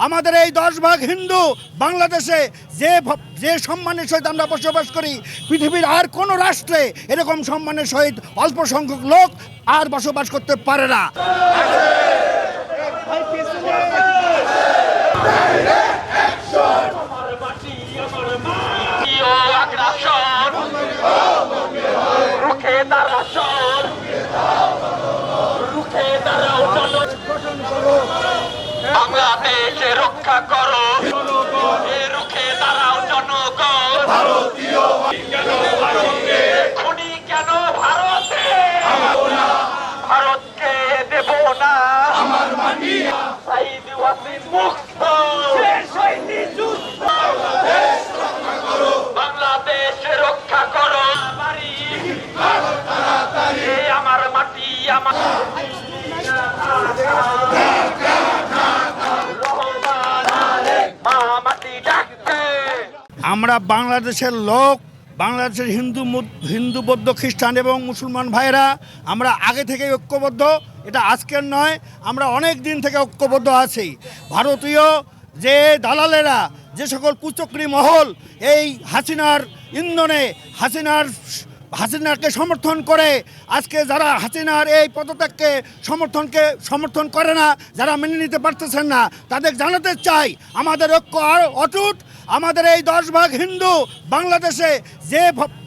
আমাদের এই 10 ভাগ হিন্দু বাংলাদেশে যে সম্মানের সহিত আমরা বসবাস করি, পৃথিবীর আর কোনো রাষ্ট্রে এরকম সম্মানের সহিত অল্প সংখ্যক লোক আর বসবাস করতে পারে না। বাংলাদেশে রক্ষা করো, রুখে দাঁড়াও জনগণ। ভারতীয় খুনি কেন ভারতে, ভারতকে দেব না আমার মাটি। সাইদ ওয়াসিম মুক্ত, বাংলাদেশ রক্ষা করো। আমার মাটি আমার আমরা বাংলাদেশের লোক, বাংলাদেশের হিন্দু বৌদ্ধ খ্রিস্টান এবং মুসলমান ভাইরা আমরা আগে থেকেই ঐক্যবদ্ধ। এটা আজকের নয়, আমরা অনেক দিন থেকে ঐক্যবদ্ধ আছি। ভারতীয় যে দালালেরা, যে সকল কুচক্রী মহল এই হাসিনার ইন্ধনে হাসিনাকে সমর্থন করে, আজকে যারা হাসিনার এই পদত্যাগকে সমর্থন করে না, যারা মেনে নিতে পারতেছেন না, তাদের জানাতে চাই আমাদের ঐক্য আর অটুট। আমাদের এই 10 ভাগ হিন্দু বাংলাদেশে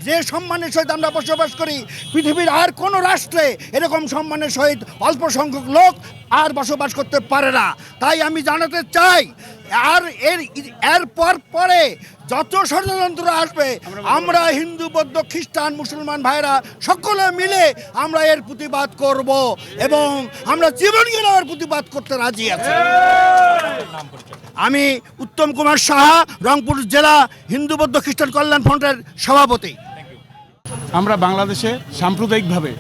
যে সম্মানের সহিত আমরা বসবাস করি, পৃথিবীর আর কোনো রাষ্ট্রে এরকম সম্মানের সহিত অল্প সংখ্যক লোক আর বসবাস করতে পারে না। তাই আমি জানাতে চাই, আর এর পরে যত ষড়যন্ত্র আসবে, আমরা হিন্দু বৌদ্ধ খ্রিস্টান মুসলমান ভাইরা সকলে মিলে আমরা এর প্রতিবাদ করব এবং আমরা জীবন গেলেও প্রতিবাদ করতে রাজি আছি। আমি উত্তম কুমার সাহা, রংপুর জেলা হিন্দু বৌদ্ধ খ্রিস্টান কল্যাণ ফ্রন্টের সভাপতি। আমরা বাংলাদেশে সাম্প্রদায়িকভাবে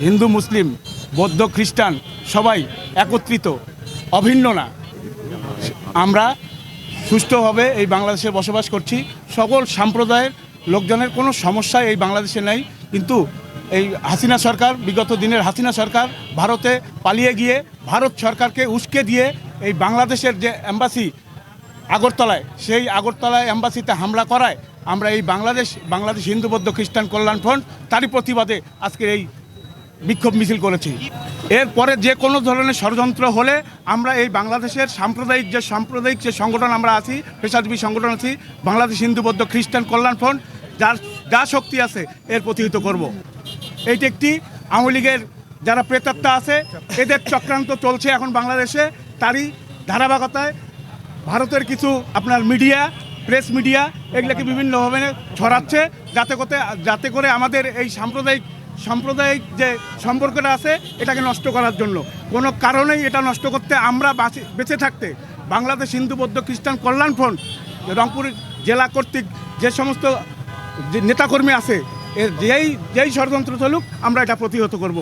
হিন্দু মুসলিম বৌদ্ধ খ্রিস্টান সবাই একত্রিত, অভিন্ন না। আমরা সুষ্ঠুভাবে এই বাংলাদেশে বসবাস করছি। সকল সম্প্রদায়ের লোকজনের কোনো সমস্যা এই বাংলাদেশে নেই। কিন্তু এই হাসিনা সরকার, বিগত দিনের হাসিনা সরকার ভারতে পালিয়ে গিয়ে ভারত সরকারকে উস্কে দিয়ে এই বাংলাদেশের যে এম্বাসি আগরতলায়, সেই আগরতলায় এম্বাসিতে হামলা করায় আমরা এই বাংলাদেশ হিন্দু বৌদ্ধ খ্রিস্টান কল্যাণ ফ্রন্ট তারই প্রতিবাদে আজকের এই বিক্ষোভ মিছিল করেছি। এরপরে যে কোনো ধরনের ষড়যন্ত্র হলে আমরা এই বাংলাদেশের সাম্প্রদায়িক যে সংগঠন আমরা আছি, পেশাজীবী সংগঠন আছি, বাংলাদেশ হিন্দু বৌদ্ধ খ্রিস্টান কল্যাণ ফ্রন্ট, যা শক্তি আছে এর প্রতিহত করব। এইটি একটি আওয়ামী লীগের যারা প্রেতাত্মা আছে, এদের চক্রান্ত চলছে এখন বাংলাদেশে। তারই ধারাবাহিকতায় ভারতের কিছু আপনার মিডিয়া, প্রেস মিডিয়া এগুলোকে বিভিন্নভাবে ছড়াচ্ছে, যাতে করে আমাদের এই সাম্প্রদায়িক যে সম্পর্কটা আছে এটাকে নষ্ট করার জন্য। কোনো কারণেই এটা নষ্ট করতে, আমরা বেঁচে থাকতে বাংলাদেশ হিন্দু বৌদ্ধ খ্রিস্টান কল্যাণ ফ্রন্ট রংপুর জেলা কর্তৃক যে সমস্ত নেতাকর্মী আছে, যেই ষড়যন্ত্র চলুক আমরা এটা প্রতিহত করব।